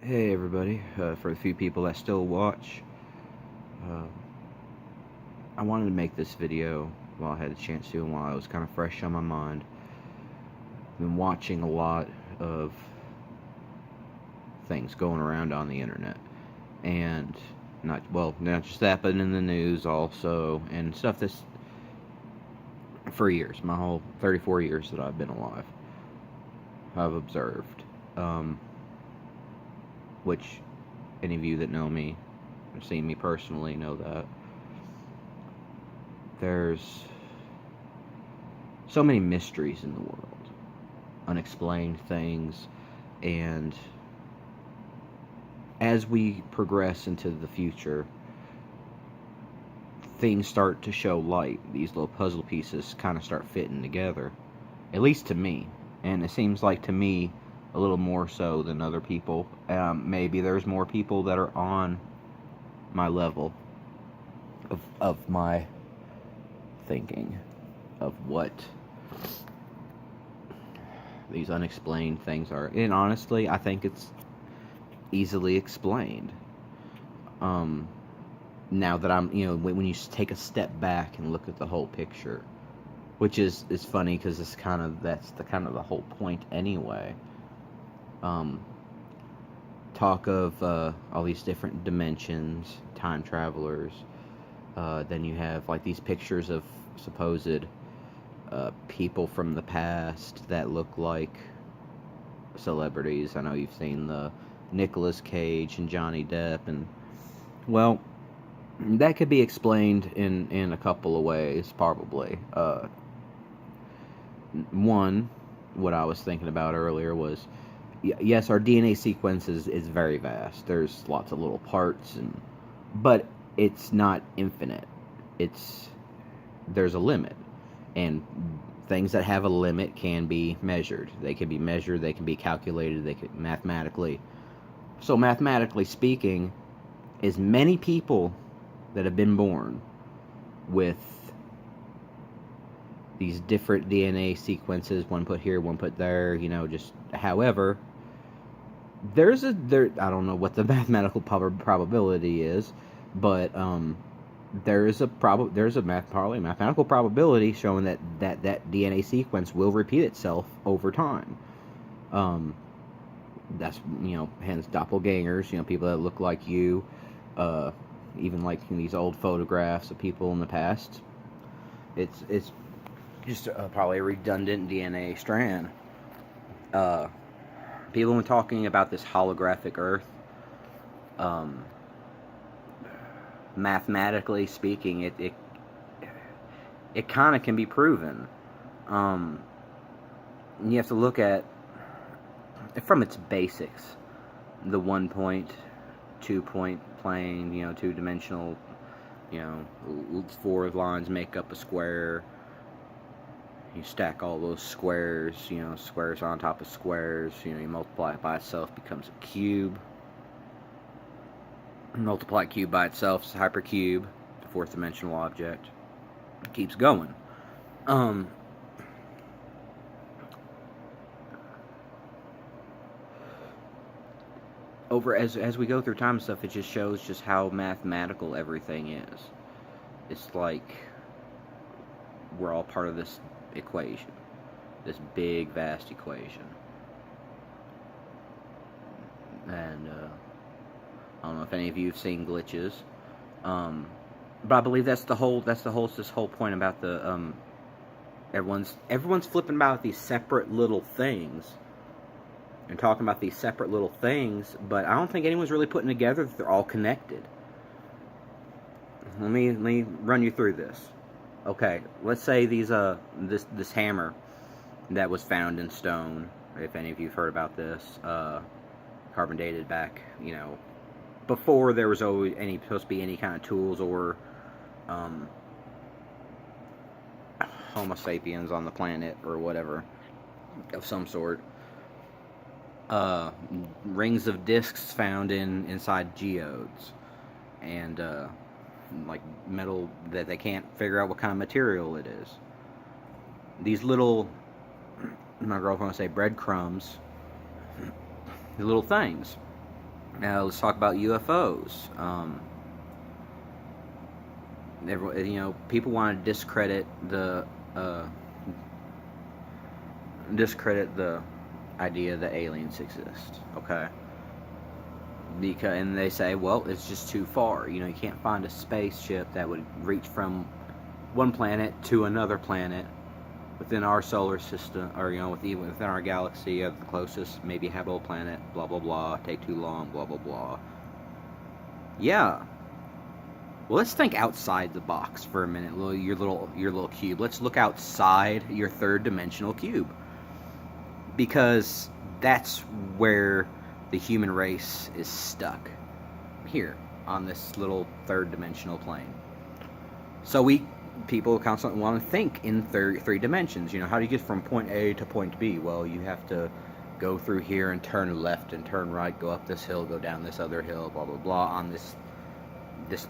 Hey everybody, for the few people that still watch, uh, I wanted to make this video while I had a chance to and while I was kind of fresh on my mind. I've been watching a lot of things going around on the internet, and not just that, but in the news also, and stuff that's for years, my whole 34 years that I've been alive, I've observed, which any of you that know me or seen me personally know that there's so many mysteries in the world, unexplained things, and as we progress into the future, things start to show light. These little puzzle pieces kind of start fitting together, at least to me, and it seems like to me a little more so than other people. Maybe there's more people that are on my level of my thinking of what these unexplained things are. And honestly, I think it's easily explained. Um, Now that when you take a step back and look at the whole picture, which is funny because that's the kind of the whole point anyway. Um, Talk of all these different dimensions, time travelers. Then you have like these pictures of supposed people from the past that look like celebrities. I know you've seen the Nicolas Cage and Johnny Depp, and well, that could be explained in a couple of ways, probably. One, what I was thinking about earlier was, yes, our DNA sequence is very vast. There's lots of little parts, but it's not infinite. There's a limit, and things that have a limit can be measured. They can be measured. They can be calculated. They can mathematically. So mathematically speaking, as many people that have been born with these different DNA sequences, one put here, one put there, just however, I don't know what the mathematical probability is, but there's a mathematical probability showing that DNA sequence will repeat itself over time. That's hence doppelgangers, people that look like you, even like in these old photographs of people in the past. It's just probably a redundant DNA strand. People have been talking about this holographic Earth. Mathematically speaking, it kind of can be proven. You have to look at from its basics, the 1 point, 2 point plane, two-dimensional, 4 lines make up a square. You stack all those squares, squares on top of squares, you multiply it by itself, becomes a cube. Multiply cube by itself, it's a hypercube, the fourth dimensional object. It keeps going. Over as we go through time and stuff, it just shows just how mathematical everything is. It's like we're all part of this equation, this big, vast equation. And I don't know if any of you have seen glitches, but I believe this whole point about the everyone's flipping about these separate little things and talking about these separate little things, but I don't think anyone's really putting together that they're all connected. Let me run you through this. Okay, let's say this hammer that was found in stone. If any of you've heard about this, carbon dated back, before there was supposed to be any kind of tools or Homo sapiens on the planet or whatever of some sort. Rings of discs found inside geodes, and like metal that they can't figure out what kind of material it is. These little, my girlfriend would say, breadcrumbs, the little things. Now let's talk about UFOs. People want to uh, discredit the idea that aliens exist. Okay, and they say, well, it's just too far. You can't find a spaceship that would reach from one planet to another planet within our solar system, or even within our galaxy, the closest maybe habitable planet. Blah blah blah. Take too long. Blah blah blah. Yeah. Well, let's think outside the box for a minute. Your little cube. Let's look outside your third dimensional cube, because that's where the human race is stuck, here on this little third dimensional plane. So people constantly want to think in three dimensions. How do you get from point A to point B? Well, you have to go through here and turn left and turn right, go up this hill, go down this other hill, blah blah blah, on this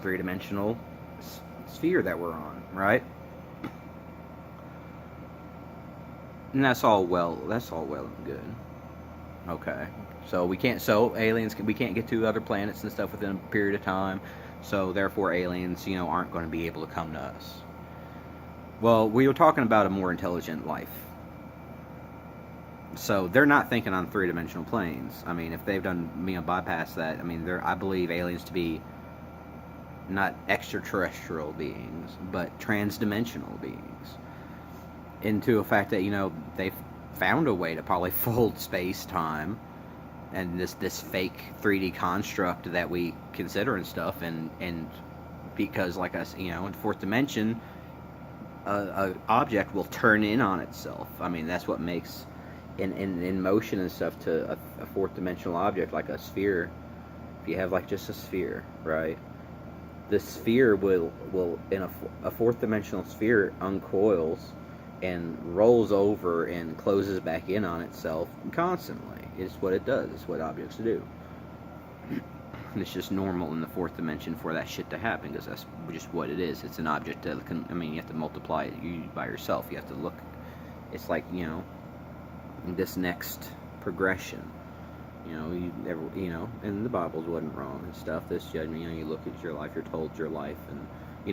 three-dimensional sphere that we're on, right? And that's all well and good. Okay. So we can't get to other planets and stuff within a period of time. So therefore aliens, aren't going to be able to come to us. Well, we were talking about a more intelligent life. So they're not thinking on three-dimensional planes. I mean, if they've done bypass that, I mean, I believe aliens to be not extraterrestrial beings, but transdimensional beings. Into a fact that, they've found a way to probably fold space-time and this fake 3D construct that we consider and stuff, and because, like us, in fourth dimension, a object will turn in on itself. I mean, that's what makes in motion and stuff to a fourth dimensional object, like a sphere. If you have like just a sphere, right? The sphere will in a fourth dimensional sphere uncoils and rolls over and closes back in on itself constantly. It's what it does. It's what objects do. And it's just normal in the fourth dimension for that shit to happen, because that's just what it is. It's an object that you have to multiply it by yourself. You have to look. It's like, this next progression. And the Bibles wasn't wrong and stuff. This judgment, you look at your life, you're told your life, and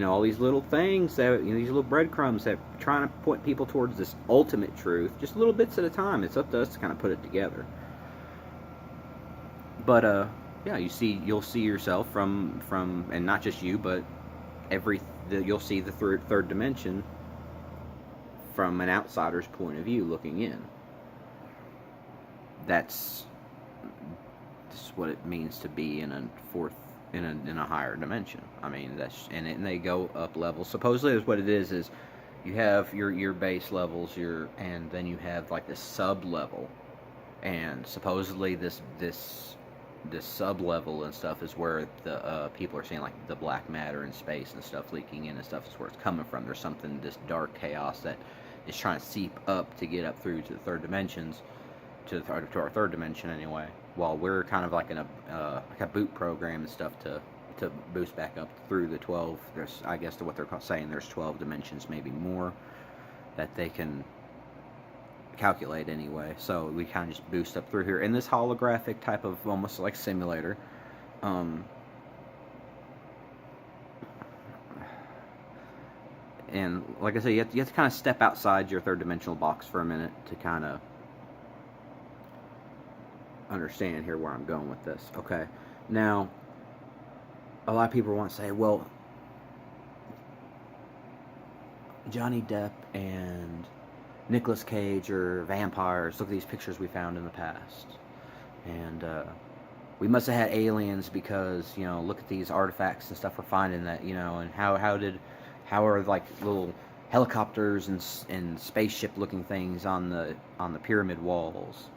all these little things that, these little breadcrumbs that are trying to point people towards this ultimate truth, just little bits at a time. It's up to us to kind of put it together. But yeah, you'll see yourself from, and not just you, but you'll see the third dimension from an outsider's point of view looking in. That's what it means to be in a higher dimension. I mean, and they go up levels. Supposedly, what it is you have your base levels, and then you have like this sub level, and supposedly this sub level and stuff is where the people are saying, like, the black matter in space and stuff leaking in and stuff is where it's coming from. There's something, this dark chaos that is trying to seep up to get up through to the third dimensions, to our third dimension anyway. While we're kind of like in like a boot program and stuff to boost back up through the 12. There's, I guess, to what they're saying, there's 12 dimensions, maybe more, that they can calculate anyway. So we kind of just boost up through here in this holographic type of almost like simulator. And like I said, you have to kind of step outside your third dimensional box for a minute to kind of understand here where I'm going with this. Okay, now a lot of people want to say, well, Johnny Depp and Nicolas Cage are vampires. Look at these pictures we found in the past, and we must have had aliens because, look at these artifacts and stuff we're finding, that, and how are like little helicopters and spaceship looking things on the pyramid walls.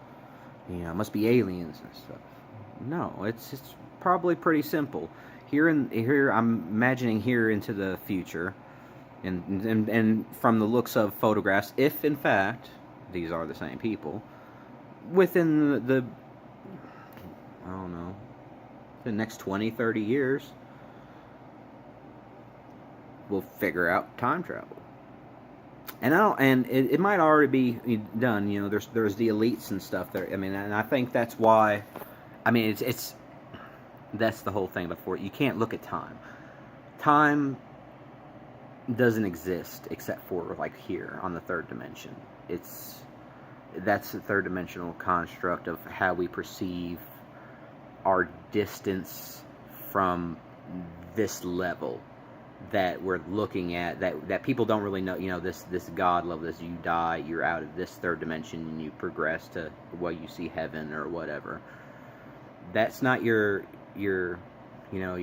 It must be aliens and stuff. No, it's probably pretty simple. Here I'm imagining here into the future, and from the looks of photographs, if in fact these are the same people, within the I don't know, the next 20, 30 years, we'll figure out time travel. And it might already be done. There's the elites and stuff there. I mean, and I think that's why. I mean, it's That's the whole thing before. You can't look at time. Time doesn't exist except for like here on the third dimension. That's the third dimensional construct of how we perceive our distance from this level that we're looking at, that people don't really know. This God level, this you die, you're out of this third dimension and you progress to you see heaven or whatever. That's not your you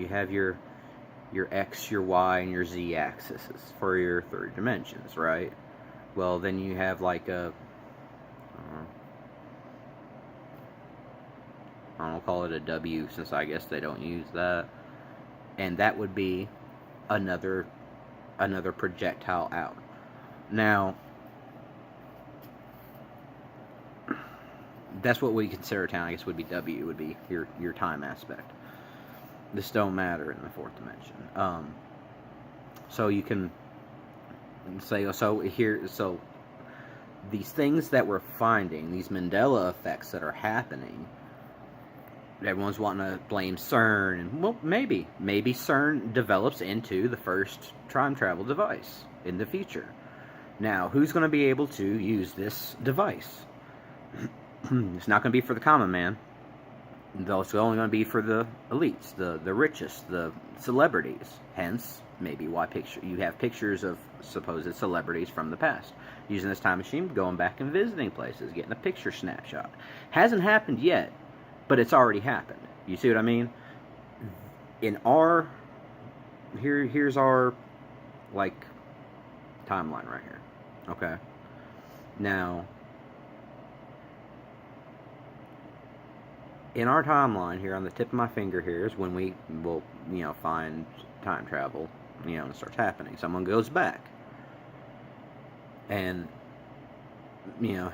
have your X, your Y, and your Z axes for your third dimensions, right? Well, then you have like I don't call it a W, since I guess they don't use that, and that would be another projectile out. Now, that's what we consider time. I guess would be W, would be your time aspect. This don't matter in the fourth dimension. So you can say, so these things that we're finding, these Mandela effects that are happening, everyone's wanting to blame CERN, and well, maybe CERN develops into the first time travel device in the future. Now, who's going to be able to use this device? It's not going to be for the common man. Though it's only going to be for the elites, the richest, the celebrities. Hence, maybe why you have pictures of supposed celebrities from the past using this time machine, going back and visiting places, getting a picture snapshot. Hasn't happened yet, but it's already happened. You see what I mean? Here's our like timeline right here. Okay. Now, in our timeline here, on the tip of my finger here, is when we will, find time travel, and it starts happening. Someone goes back and,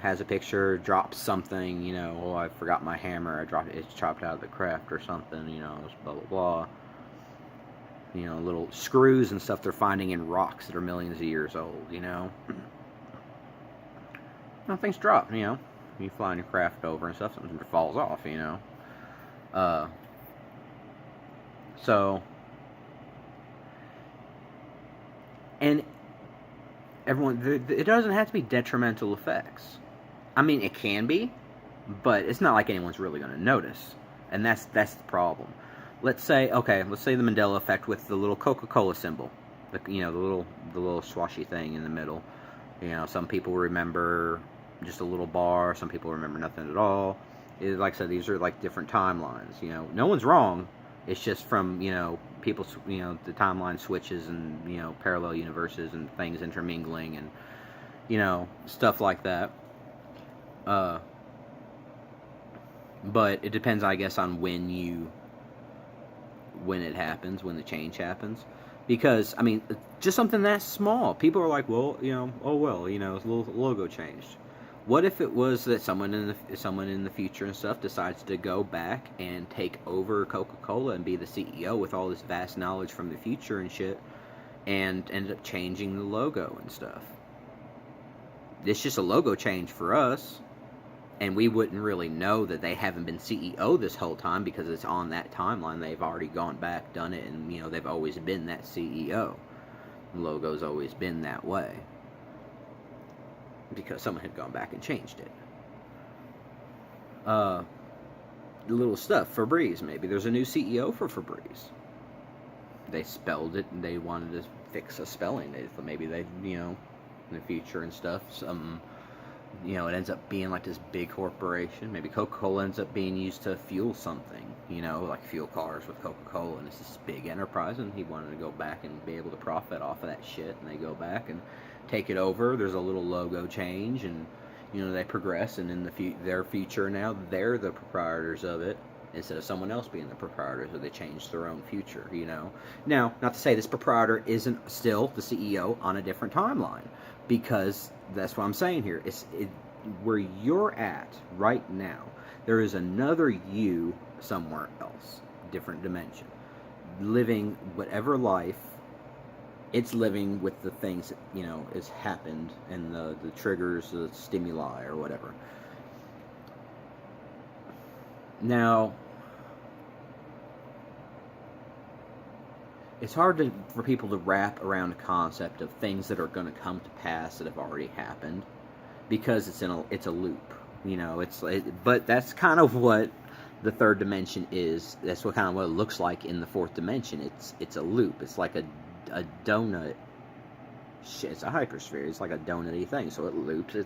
has a picture, drops something, oh, I forgot my hammer, it's chopped out of the craft or something, blah, blah, blah. Little screws and stuff they're finding in rocks that are millions of years old, things drop, you fly your craft over and stuff, something falls off, So, and everyone, it doesn't have to be detrimental effects. I mean, it can be, but it's not like anyone's really going to notice, and that's the problem. Let's say the Mandela effect with the little Coca-Cola symbol, the little swashy thing in the middle. Some people remember just a little bar, some people remember nothing at all. Like I said, these are like different timelines. No one's wrong. It's just from people. The timeline switches and parallel universes and things intermingling and stuff like that. But it depends, I guess, on when it happens, when the change happens. Because, I mean, just something that small. People are like, well, it's a little logo changed. What if it was that someone in the future and stuff decides to go back and take over Coca-Cola and be the CEO with all this vast knowledge from the future and shit, and ended up changing the logo and stuff? It's just a logo change for us, and we wouldn't really know that they haven't been CEO this whole time because it's on that timeline. They've already gone back, done it, and they've always been that CEO. The logo's always been that way because someone had gone back and changed it. Little stuff. Febreze, maybe there's a new CEO for Febreze. They spelled it and they wanted to fix a spelling. Maybe they in the future and stuff, it ends up being like this big corporation. Maybe Coca-Cola ends up being used to fuel something, like fuel cars with Coca-Cola, and it's this big enterprise, and he wanted to go back and be able to profit off of that shit, and they go back and take it over. There's a little logo change, and they progress, and in their future now, they're the proprietors of it, instead of someone else being the proprietor, so they change their own future, Now, not to say this proprietor isn't still the CEO on a different timeline, because that's what I'm saying here. Where you're at right now, there is another you somewhere else, different dimension, living whatever life it's living with the things that, has happened, and the triggers, the stimuli, or whatever. Now, it's hard for people to wrap around the concept of things that are going to come to pass that have already happened, because it's a loop. But that's kind of what the third dimension is. That's what it looks like in the fourth dimension. It's a loop. It's like a donut. It's a hypersphere. It's like a donut-y thing. So it loops.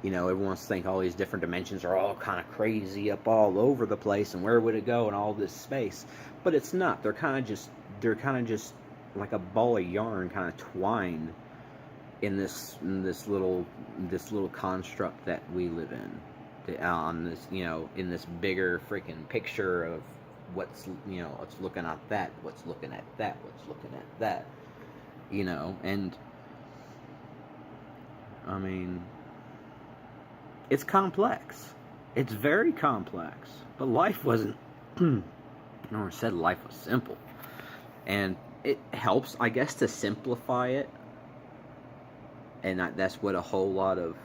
Everyone wants to think all these different dimensions are all kind of crazy up all over the place, and where would it go in all this space? But it's not. They're kind of just like a ball of yarn, kind of twined in this little construct that we live in, on this, in this bigger freaking picture of what's looking at that, what's looking at that, what's looking at that, and I mean, it's complex. It's very complex. But life wasn't. No one said life was simple. And it helps, I guess, to simplify it. And that's what a whole lot of,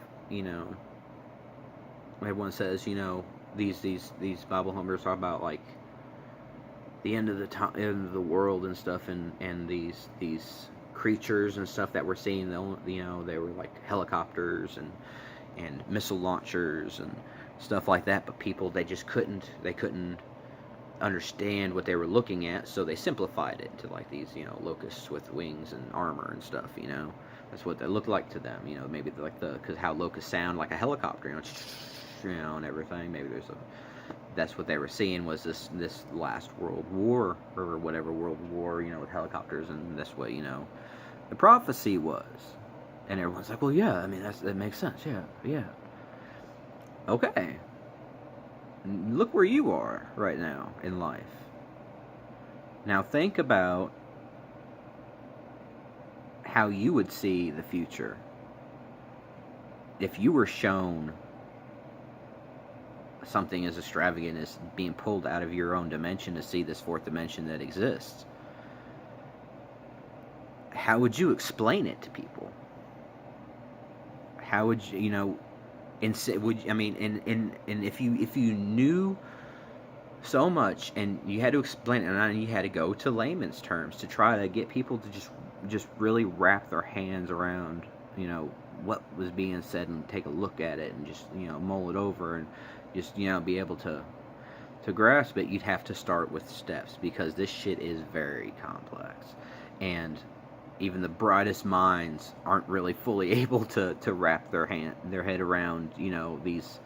everyone says, these Bible humbers talk about, like, the end of the world and stuff, and these creatures and stuff that we're seeing. They were like helicopters and missile launchers and stuff like that, but people, they couldn't understand what they were looking at, so they simplified it to like these locusts with wings and armor and stuff. That's what they looked like to them. Maybe like because how locusts sound like a helicopter, and everything. Maybe that's what they were seeing, was this last World War, or whatever World War, with helicopters, and that's what the prophecy was. And everyone's like, well, yeah, I mean, that makes sense. Yeah. Okay. Look where you are right now in life. Now think about how you would see the future if you were shown something as extravagant as being pulled out of your own dimension to see this fourth dimension that exists. How would you explain it to people? How would you, and if you knew so much and you had to explain it, and you had to go to layman's terms to try to get people to just really wrap their hands around, what was being said, and take a look at it, and just, mull it over, and just, be able to grasp it, you'd have to start with steps, because this shit is very complex. And even the brightest minds aren't really fully able to wrap their head around, these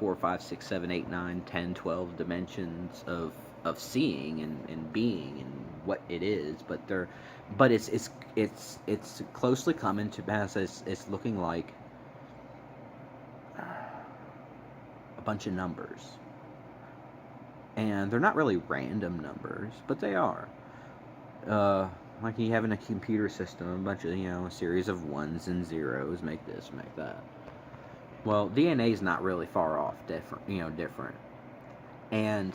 4, 5, 6, 7, 8, 9, 10, 12 dimensions of seeing and being and what it is. But it's closely coming to pass. It's looking like a bunch of numbers, and they're not really random numbers, but they are. Like you have in a computer system, a bunch of, a series of ones and zeros, make this, make that. Well, DNA is not really far off different. And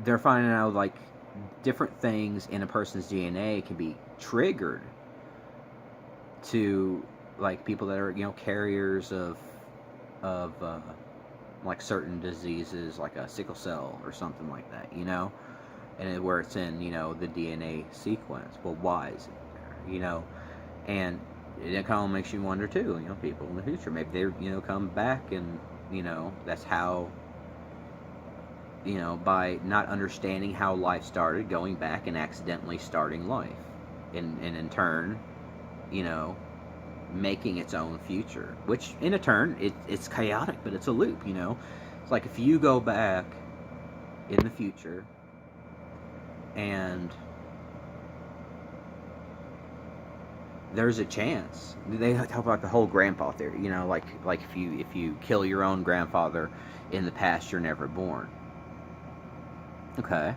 they're finding out, like, different things in a person's DNA can be triggered to, like, people that are, carriers of like certain diseases, like a sickle cell or something like that, and where it's in, the DNA sequence. Well, why is it there, and it kind of makes you wonder too, people in the future, maybe they, come back, and, that's how, by not understanding how life started, going back and accidentally starting life, and in turn, making its own future, which in a turn, it's chaotic, but it's a loop, It's like if you go back in the future, and there's a chance, they talk about the whole grandpa theory, like if you kill your own grandfather in the past, you're never born. Okay.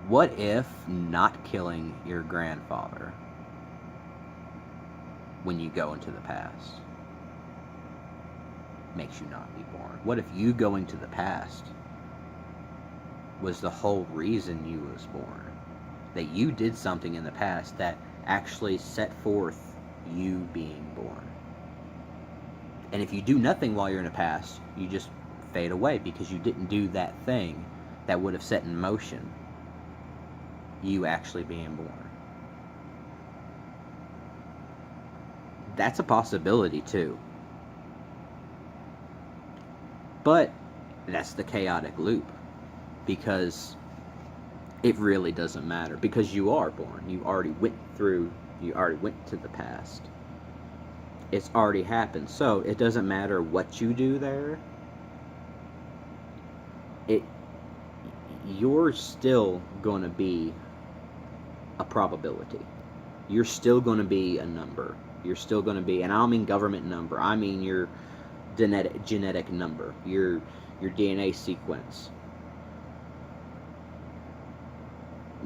What if not killing your grandfather when you go into the past makes you not be born? What if you going to the past was the whole reason you was born? That you did something in the past that actually set forth you being born. And if you do nothing while you're in the past, you just fade away because you didn't do that thing that would have set in motion you actually being born. That's a possibility too. But that's the chaotic loop, because it really doesn't matter, because you are born. You already went to the past. It's already happened. So it doesn't matter what you do there. It you're still going to be a probability. You're still going to be a number. You're still going to be, and I don't mean government number. I mean your genetic number, your DNA sequence.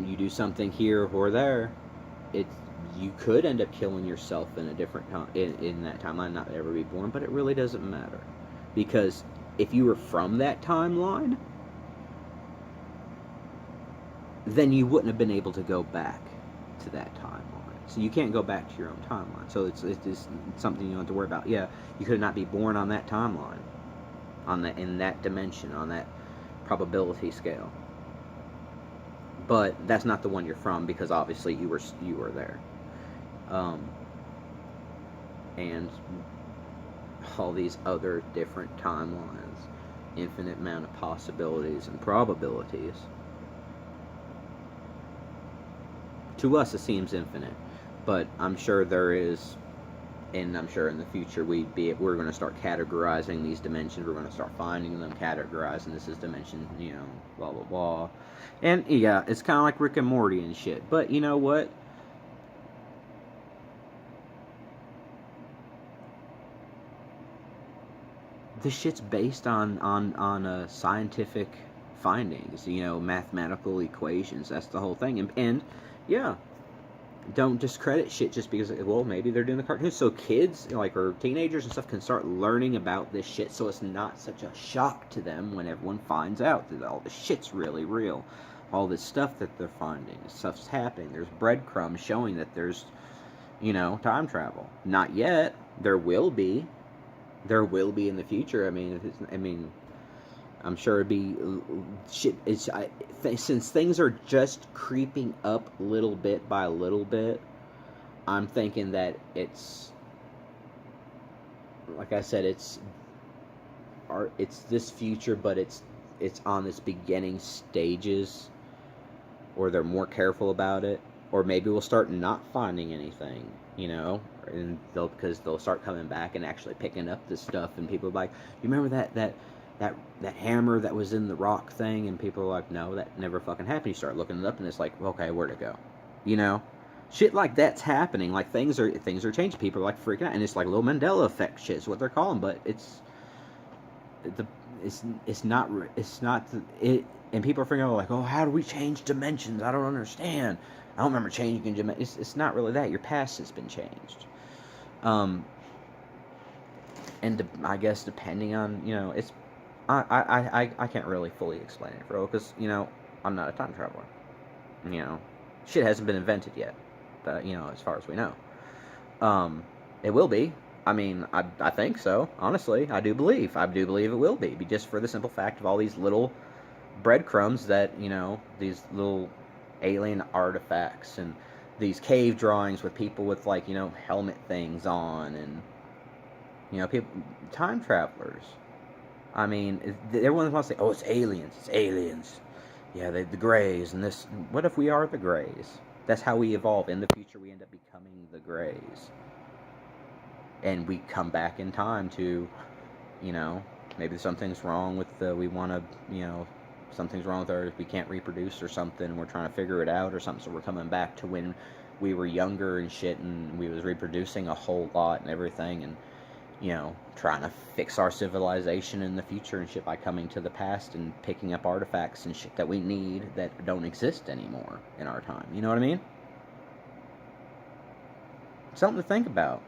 You do something here or there, it you could end up killing yourself in a different time in that timeline, not ever be born, but it really doesn't matter, because if you were from that timeline, then you wouldn't have been able to go back to that timeline. So you can't go back to your own timeline. So it's just something you don't have to worry about. Yeah, you could not be born on that timeline, in that dimension, on that probability scale. But that's not the one you're from, because obviously you were there. And all these other different timelines, infinite amount of possibilities and probabilities. To us, it seems infinite, but I'm sure there is, and I'm sure in the future we're going to start categorizing these dimensions. We're going to start finding them, categorizing this is dimension, blah blah blah. And yeah, it's kind of like Rick and Morty and shit. But you know what? This shit's based on scientific findings, mathematical equations. That's the whole thing. And yeah, don't discredit shit just because, well, maybe they're doing the cartoons, so kids or teenagers and stuff can start learning about this shit, so it's not such a shock to them when everyone finds out that all this shit's really real. All this stuff that they're finding, stuff's happening. There's breadcrumbs showing that there's time travel. Not yet. There will be in the future. I'm sure it'd be shit. Since things are just creeping up little bit by little bit, I'm thinking that it's, like I said, it's this future, but it's on its beginning stages, or they're more careful about it, or maybe we'll start not finding anything, and because they'll start coming back and actually picking up this stuff, and people are like, you remember that hammer that was in the rock thing? And people are like, no, that never fucking happened. You start looking it up, and it's like, okay, where'd it go? Shit like that's happening. Like things are changing. People are like freaking out, and it's like little Mandela effect shit is what they're calling. But it's not it. And people are figuring out like, oh, how do we change dimensions? I don't understand. I don't remember changing dimensions. It's not really that. Your past has been changed. And I guess depending on it's. I can't really fully explain it, bro, because, I'm not a time traveler. Shit hasn't been invented yet, as far as we know. It will be. I think so, honestly. I do believe it will be, just for the simple fact of all these little breadcrumbs that, these little alien artifacts, and these cave drawings with people with, helmet things on, and, people, time travelers. Everyone wants to say, oh, it's aliens. Yeah, the Greys, and this. What if we are the Greys? That's how we evolve. In the future, we end up becoming the Greys. And we come back in time to, maybe something's wrong with something's wrong with our, we can't reproduce or something, and we're trying to figure it out or something, so we're coming back to when we were younger and shit, and we was reproducing a whole lot and everything, and trying to fix our civilization in the future and shit by coming to the past and picking up artifacts and shit that we need that don't exist anymore in our time. You know what I mean? Something to think about.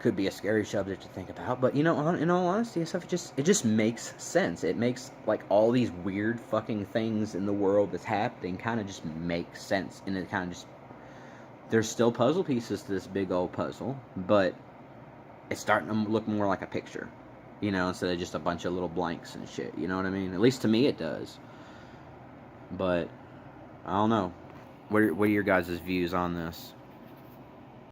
Could be a scary subject to think about, but in all honesty and stuff, it just makes sense. It makes all these weird fucking things in the world that's happening kind of just make sense, and it kind of just, there's still puzzle pieces to this big old puzzle, but it's starting to look more like a picture, instead of just a bunch of little blanks and shit. You know what I mean? At least to me, it does. But I don't know. What are your guys' views on this?